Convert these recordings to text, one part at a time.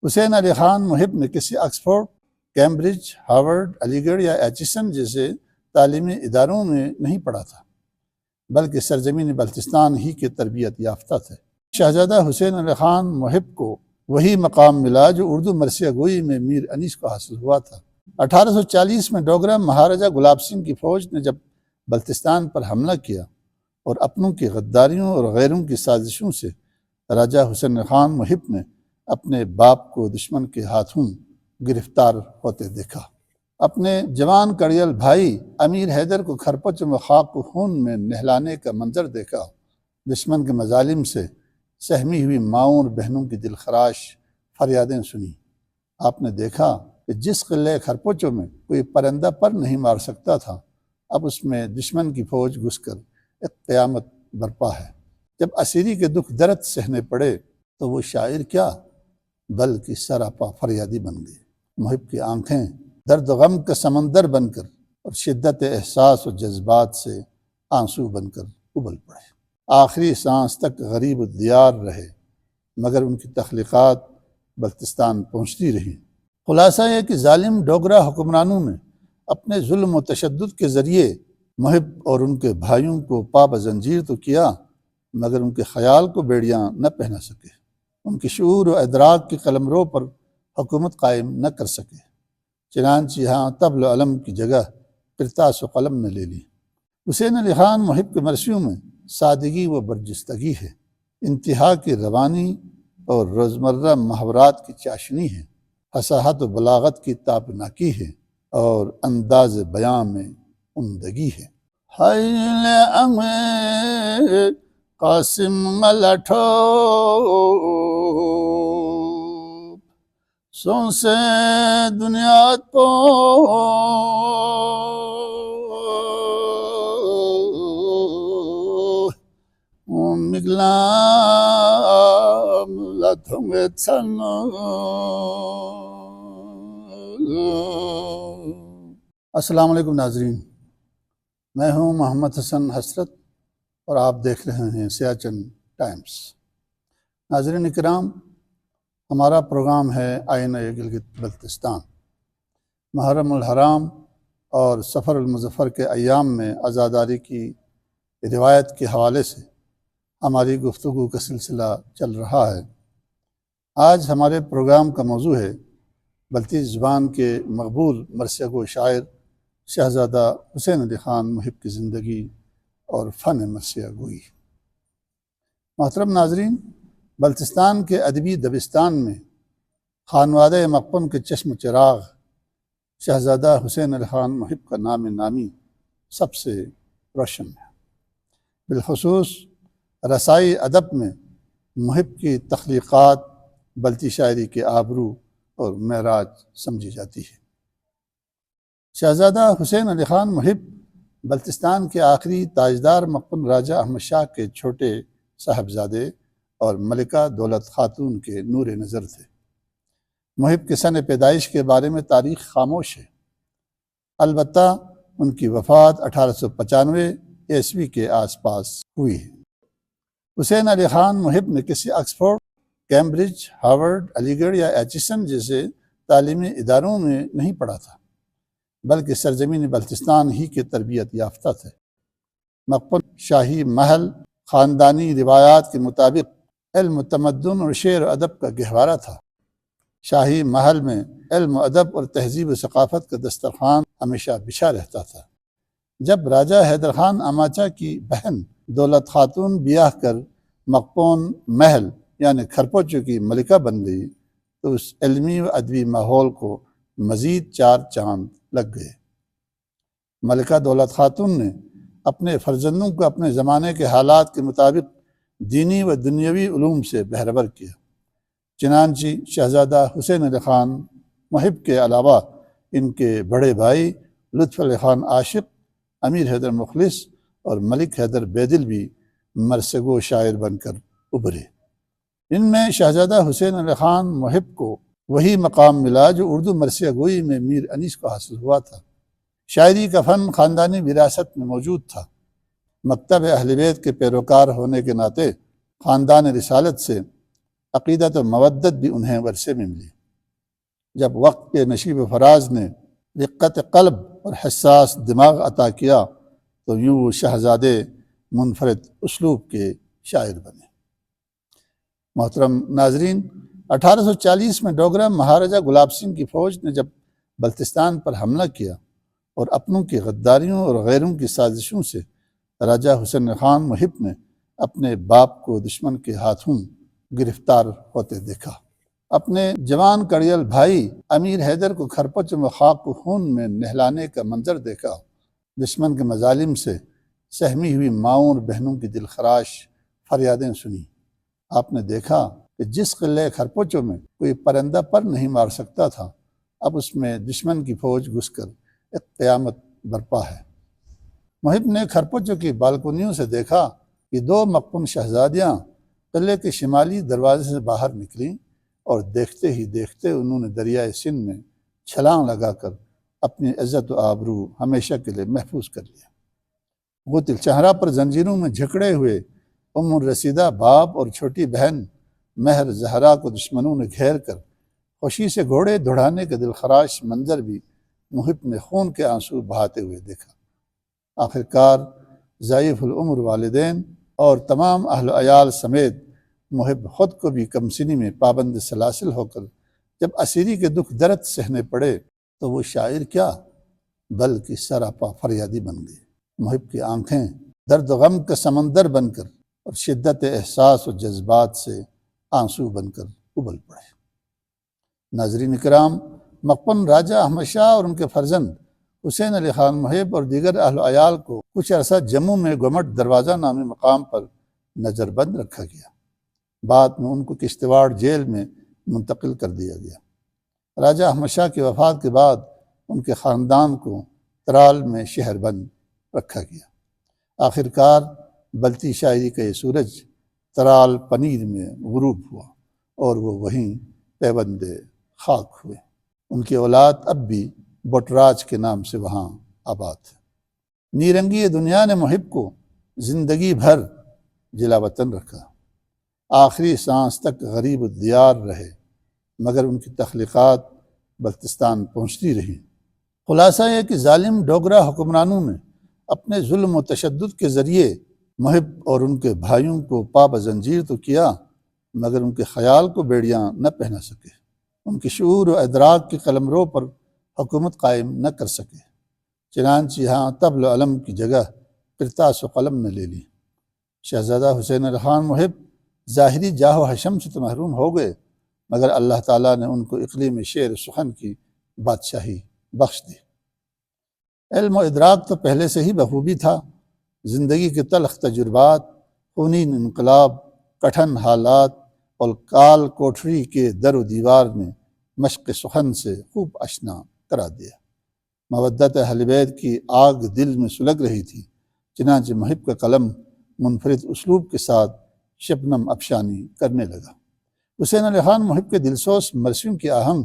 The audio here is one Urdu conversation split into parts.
حسین علی خان محب نے کسی آکسفورڈ، کیمبرج، ہارورڈ، علی گڑھ یا ایچسن جیسے تعلیمی اداروں میں نہیں پڑھا تھا، بلکہ سرزمین بلتستان ہی کے تربیت یافتہ تھے۔ شہزادہ حسین علی خان محب کو وہی مقام ملا جو اردو مرثیہ گوئی میں میر انیس کو حاصل ہوا تھا۔ 1840 میں ڈوگرہ مہاراجہ گلاب سنگھ کی فوج نے جب بلتستان پر حملہ کیا اور اپنوں کی غداریوں اور غیروں کی سازشوں سے راجہ حسین علی خان محب نے اپنے باپ کو دشمن کے ہاتھوں گرفتار ہوتے دیکھا۔ اپنے جوان کڑیل بھائی امیر حیدر کو کھرپچ میں خاک و خون میں نہلانے کا منظر دیکھا۔ دشمن کے مظالم سے سہمی ہوئی ماؤں اور بہنوں کی دلخراش فریادیں سنی۔ آپ نے دیکھا کہ جس قلعے کھرپچوں میں کوئی پرندہ پر نہیں مار سکتا تھا، اب اس میں دشمن کی فوج گھس کر ایک قیامت برپا ہے۔ جب اسیری کے دکھ درد سہنے پڑے تو وہ شاعر کیا بلکہ سراپا فریادی بن گئے۔ محب کی آنکھیں درد و غم کا سمندر بن کر اور شدت احساس و جذبات سے آنسو بن کر ابل پڑے۔ آخری سانس تک غریب الدیار رہے، مگر ان کی تخلیقات بلتستان پہنچتی رہیں۔ خلاصہ یہ کہ ظالم ڈوگرہ حکمرانوں نے اپنے ظلم و تشدد کے ذریعے محب اور ان کے بھائیوں کو پا بزنجیر تو کیا، مگر ان کے خیال کو بیڑیاں نہ پہنا سکے، ان کی شعور و ادراک کی قلمرو پر حکومت قائم نہ کر سکے۔ چنانچہ یہاں طبل و علم کی جگہ کرتاس و قلم نے لے لی۔ حسین علی خان محب کے مرثیوں میں سادگی و برجستگی ہے، انتہا کی روانی اور روزمرہ محاورات کی چاشنی ہے، فصاحت و بلاغت کی تابناکی ہے اور انداز بیاں میں عمدگی ہے۔ حیل امیر قاسم ملٹھو سونسے دنیا پو مگلا لاتھوں چھنو۔ السلام علیکم ناظرین، میں ہوں محمد حسن حسرت اور آپ دیکھ رہے ہیں سیاچن ٹائمز۔ ناظرین اکرام، ہمارا پروگرام ہے آئینہ گلگت بلتستان۔ محرم الحرام اور سفر المظفر کے ایام میں عزاداری کی روایت کے حوالے سے ہماری گفتگو کا سلسلہ چل رہا ہے۔ آج ہمارے پروگرام کا موضوع ہے بلتی زبان کے مقبول مرثیہ گو شاعر شہزادہ حسین علی خان محب کی زندگی اور فن مرثیہ گوئی۔ محترم ناظرین، بلتستان کے ادبی دبستان میں خانوادہ مقپن کے چشم چراغ شہزادہ حسین علی خان محب کا نام نامی سب سے روشن ہے۔ بالخصوص رسائی ادب میں محب کی تخلیقات بلتی شاعری کے آبرو اور معراج سمجھی جاتی ہے۔ شہزادہ حسین علی خان محب بلتستان کے آخری تاجدار مقپن راجہ احمد شاہ کے چھوٹے صاحبزادے اور ملکہ دولت خاتون کے نور نظر تھے۔ محب کے سن پیدائش کے بارے میں تاریخ خاموش ہے، البتہ ان کی وفات 1895 عیسوی کے آس پاس ہوئی ہے۔ حسین علی خان محب نے کسی آکسفورڈ، کیمبرج، ہارورڈ، علی گڑھ یا ایچسن جیسے تعلیمی اداروں میں نہیں پڑھا تھا، بلکہ سرزمین بلتستان ہی کے تربیت یافتہ تھے۔ مقپن شاہی محل خاندانی روایات کے مطابق علم و تمدن اور شعر و ادب کا گہوارہ تھا۔ شاہی محل میں علم و ادب اور تہذیب و ثقافت کا دسترخوان ہمیشہ بچھا رہتا تھا۔ جب راجہ حیدر خان اماچہ کی بہن دولت خاتون بیاہ کر مقپون محل یعنی کھرپوچو کی ملکہ بن گئی تو اس علمی و ادبی ماحول کو مزید 4 چاند لگ گئے۔ ملکہ دولت خاتون نے اپنے فرزندوں کو اپنے زمانے کے حالات کے مطابق دینی و دنیاوی علوم سے بہربر کیا۔ چنانچہ شہزادہ حسین علی خان محب کے علاوہ ان کے بڑے بھائی لطف علی خان عاشق، امیر حیدر مخلص اور ملک حیدر بیدل بھی مرثیہ گو شاعر بن کر ابھرے۔ ان میں شہزادہ حسین علی خان محب کو وہی مقام ملا جو اردو مرثیہ گوئی میں میر انیس کو حاصل ہوا تھا۔ شاعری کا فن خاندانی وراثت میں موجود تھا۔ مکتب اہل بیت کے پیروکار ہونے کے ناطے خاندان رسالت سے عقیدت و مودت بھی انہیں ورثے میں ملی۔ جب وقت کے نشیب و فراز نے رقت قلب اور حساس دماغ عطا کیا تو یوں وہ شہزادے منفرد اسلوب کے شاعر بنے۔ محترم ناظرین، 1840 میں ڈوگرہ مہاراجہ گلاب سنگھ کی فوج نے جب بلتستان پر حملہ کیا اور اپنوں کی غداریوں اور غیروں کی سازشوں سے راجہ حسین خان محب نے اپنے باپ کو دشمن کے ہاتھوں گرفتار ہوتے دیکھا، اپنے جوان کڑیل بھائی امیر حیدر کو کھرپچ و خاک و خون میں نہلانے کا منظر دیکھا، دشمن کے مظالم سے سہمی ہوئی ماؤں اور بہنوں کی دلخراش فریادیں سنی۔ آپ نے دیکھا کہ جس قلعے کھرپچوں میں کوئی پرندہ پر نہیں مار سکتا تھا، اب اس میں دشمن کی فوج گھس کر ایک قیامت برپا ہے۔ محب نے کھرپچوں کی بالکونیوں سے دیکھا کہ 2 مقپون شہزادیاں قلعے کے شمالی دروازے سے باہر نکلیں اور دیکھتے ہی دیکھتے انہوں نے دریائے سندھ میں چھلانگ لگا کر اپنی عزت و آبرو ہمیشہ کے لیے محفوظ کر لیا۔ غوطہ چہرہ پر زنجیروں میں جھکڑے ہوئے ام الرسیدہ باپ اور چھوٹی بہن مہر زہرا کو دشمنوں نے گھیر کر خوشی سے گھوڑے دوڑانے کا دلخراش منظر بھی محب نے خون کے آنسو بہاتے ہوئے دیکھا۔ آخرکار ضعیف العمر والدین اور تمام اہل و عیال سمیت محب خود کو بھی کم سنی میں پابند سلاسل ہو کر جب اسیری کے دکھ درد سہنے پڑے تو وہ شاعر کیا بلکہ سراپا فریادی بن گئے۔ محب کی آنکھیں درد و غم کا سمندر بن کر اور شدت احساس و جذبات سے آنسو بن کر ابل پڑے۔ ناظرین کرام، مقپون راجہ احمد شاہ اور ان کے فرزند حسین علی خان محب اور دیگر اہل و عیال کو کچھ عرصہ جموں میں گمٹ دروازہ نامی مقام پر نظر بند رکھا گیا۔ بعد میں ان کو کشتواڑ جیل میں منتقل کر دیا گیا۔ راجہ احمد شاہ کی وفات کے بعد ان کے خاندان کو ترال میں شہر بند رکھا گیا۔ آخرکار بلتی شاعری کا یہ سورج ترال پنیر میں غروب ہوا اور وہ وہیں پیوند خاک ہوئے۔ ان کی اولاد اب بھی بٹراج کے نام سے وہاں آباد ہے۔ نیرنگی دنیا نے محب کو زندگی بھر جلا وطن رکھا، آخری سانس تک غریب الدیار رہے، مگر ان کی تخلیقات بلتستان پہنچتی رہیں۔ خلاصہ یہ کہ ظالم ڈوگرہ حکمرانوں نے اپنے ظلم و تشدد کے ذریعے محب اور ان کے بھائیوں کو پا بزنجیر تو کیا، مگر ان کے خیال کو بیڑیاں نہ پہنا سکے، ان کے شعور و ادراک کے قلمرو پر حکومت قائم نہ کر سکے۔ چنانچہ یہاں طبل و علم کی جگہ قرطاس و قلم نے لے لی۔ شہزادہ حسین علی خان محب ظاہری جاہ و حشم سے تو محروم ہو گئے، مگر اللہ تعالیٰ نے ان کو اقلیم شعر و سخن کی بادشاہی بخش دی۔ علم و ادراک تو پہلے سے ہی بخوبی تھا، زندگی کے تلخ تجربات، خونین انقلاب، کٹھن حالات اور کال کوٹھری کے در و دیوار نے مشق سخن سے خوب آشنا کرا دیا۔ مودت اہل بیت کی آگ دل میں سلگ رہی تھی، چنانچہ محب کا قلم منفرد اسلوب کے ساتھ شبنم افشانی کرنے لگا۔ حسین علی خان محب کے دلسوز مرثیوں کی آہنگ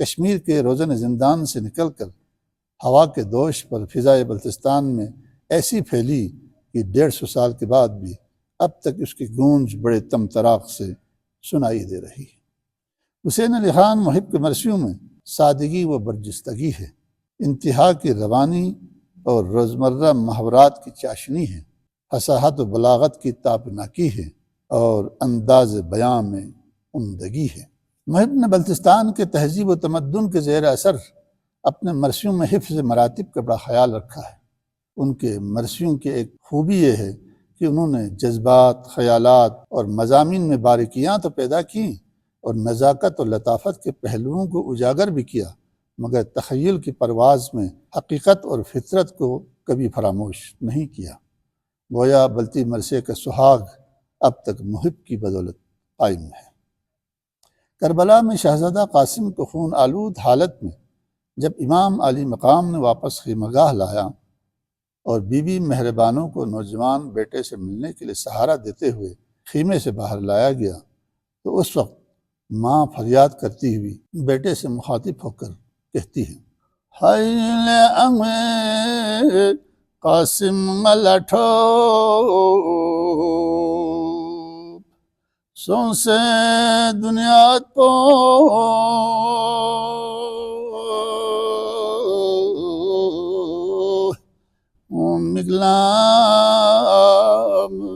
کشمیر کے روزن زندان سے نکل کر ہوا کے دوش پر فضائے بلتستان میں ایسی پھیلی کہ 150 سال کے بعد بھی اب تک اس کی گونج بڑے تم تراق سے سنائی دے رہی ہے۔ حسین علی خان محب کے مرثیوں میں سادگی و برجستگی ہے، انتہا کی روانی اور روزمرہ محاورات کی چاشنی ہے، فصاحت و بلاغت کی تابناکی ہے اور انداز بیاں میں عمدگی ہے۔ محب نے بلتستان کے تہذیب و تمدن کے زیر اثر اپنے مرثیوں میں حفظ مراتب کا بڑا خیال رکھا ہے۔ ان کے مرثیوں کی ایک خوبی یہ ہے کہ انہوں نے جذبات، خیالات اور مضامین میں باریکیاں تو پیدا کیں اور نزاکت اور لطافت کے پہلوؤں کو اجاگر بھی کیا، مگر تخیل کی پرواز میں حقیقت اور فطرت کو کبھی فراموش نہیں کیا۔ گویا بلتی مرثیے کا سہاگ اب تک محب کی بدولت قائم ہے۔ کربلا میں شہزادہ قاسم کو خون آلود حالت میں جب امام علی مقام نے واپس خیمہ گاہ لایا اور بی بی مہربانوں کو نوجوان بیٹے سے ملنے کے لیے سہارا دیتے ہوئے خیمے سے باہر لایا گیا تو اس وقت ماں فریاد کرتی ہوئی بیٹے سے مخاطب ہو کر کہتی ہے، حیل امے قاسم ملٹھو سونسے دنیا پو مگلام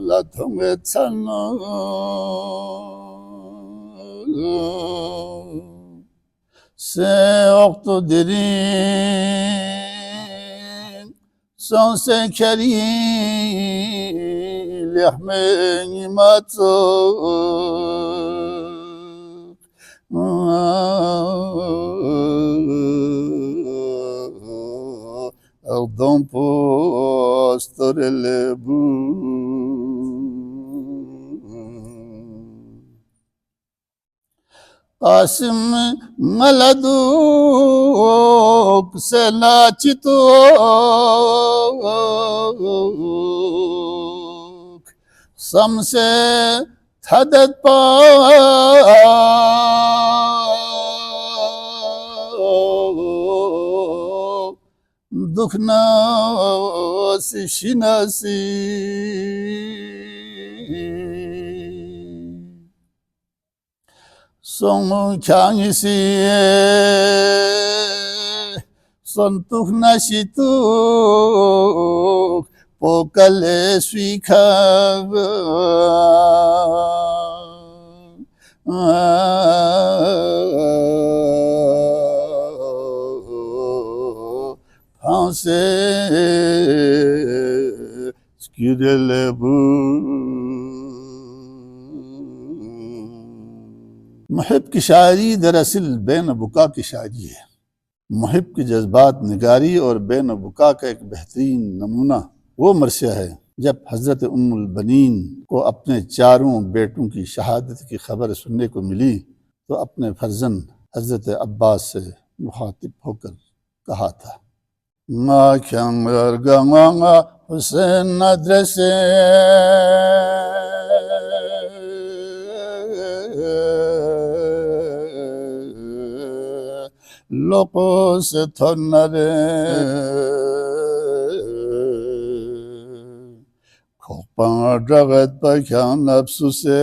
لاتھونگے چھنو سے اقتو دیرین سونسے کھری لحمیں ماتو Aldam postorelebu Qasim maladuk senachituk Samse thadat pa دکھنا سی شناسی سونگ کھانگی سی سنتوخ نشی توک پوکل سویکھا سے سکیرلبو محب کی شاعری دراصل بین و بکا کی شاعری ہے۔ محب کے جذبات نگاری اور بین و بکا کا ایک بہترین نمونہ وہ مرثیہ ہے جب حضرت ام البنین کو اپنے چاروں بیٹوں کی شہادت کی خبر سننے کو ملی تو اپنے فرزند حضرت عباس سے مخاطب ہو کر کہا تھا ما کھنگ ارگنگا حسین ندرسے لوکو سے تھنرے کھوپاں ڈغت پا کھان نفسو سے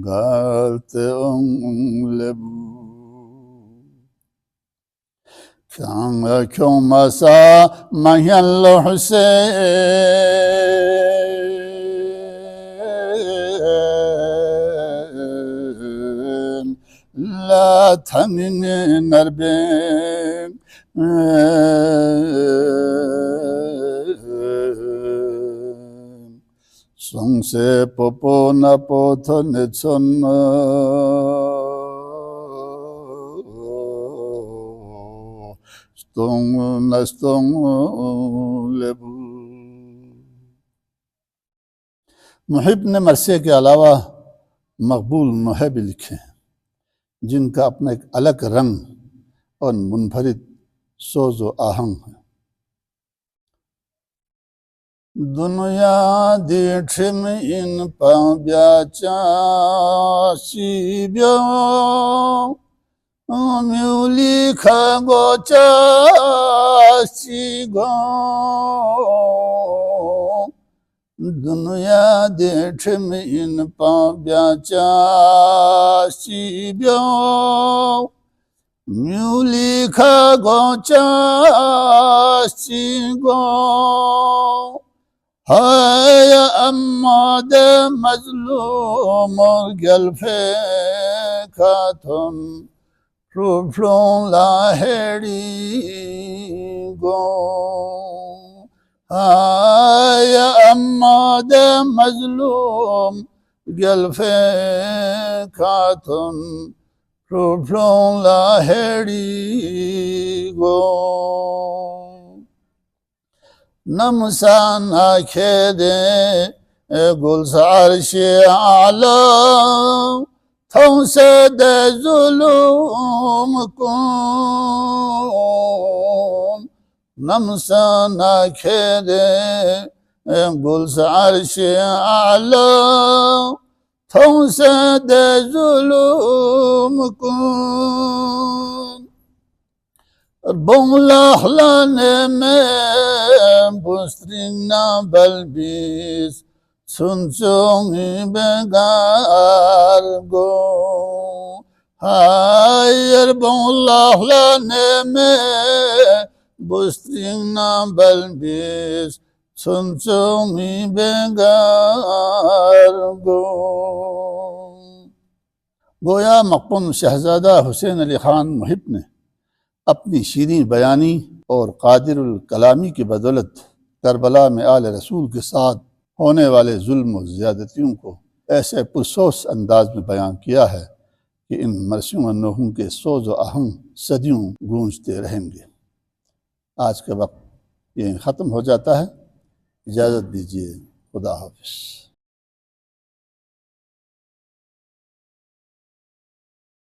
گالتے لبو کیوں مسا مہین لو حسین لا تھنین نربین سونگ سے پوپو نا پوتھو نچون ستونگ نستونگ لبو محب نے مرثیے کے علاوہ مقبول نوحے بھی لکھے ہیں جن کا اپنا ایک الگ رنگ اور منفرد سوز و آہنگ ہے۔ دنیا دیٹھم ان پا بیا چاسی بیو میولی کھگو چاسی گو دنیا دیٹھم ان پا بیا چاسی بیو میولی کھگو چاسی گو ہائے اماد مظلوم گلفے کھاتن روفلون لاہیڑی گو ہائے اماد مظلوم گلفے کھاتن روفلون لاہیڑی گو نمسان کھیدے گلزار عالم تھوں سے دے ظلم کن نمسان کھیدے گلزار عالم تھوں سے دے ظلم کن Bonglahlaneme bustrinna balbis sunchongi begargo hayır bonglahlaneme bustrinna balbis sunchongi begargo گویا مقپون شہزادہ حسین علی خان محب نے اپنی شیریں بیانی اور قادر الکلامی کی بدولت کربلا میں آل رسول کے ساتھ ہونے والے ظلم و زیادتیوں کو ایسے پرسوس انداز میں بیان کیا ہے کہ ان مرثیوں و نوحوں کے سوز و آہنگ صدیوں گونجتے رہیں گے۔ آج کا وقت یہ ختم ہو جاتا ہے، اجازت دیجیے، خدا حافظ۔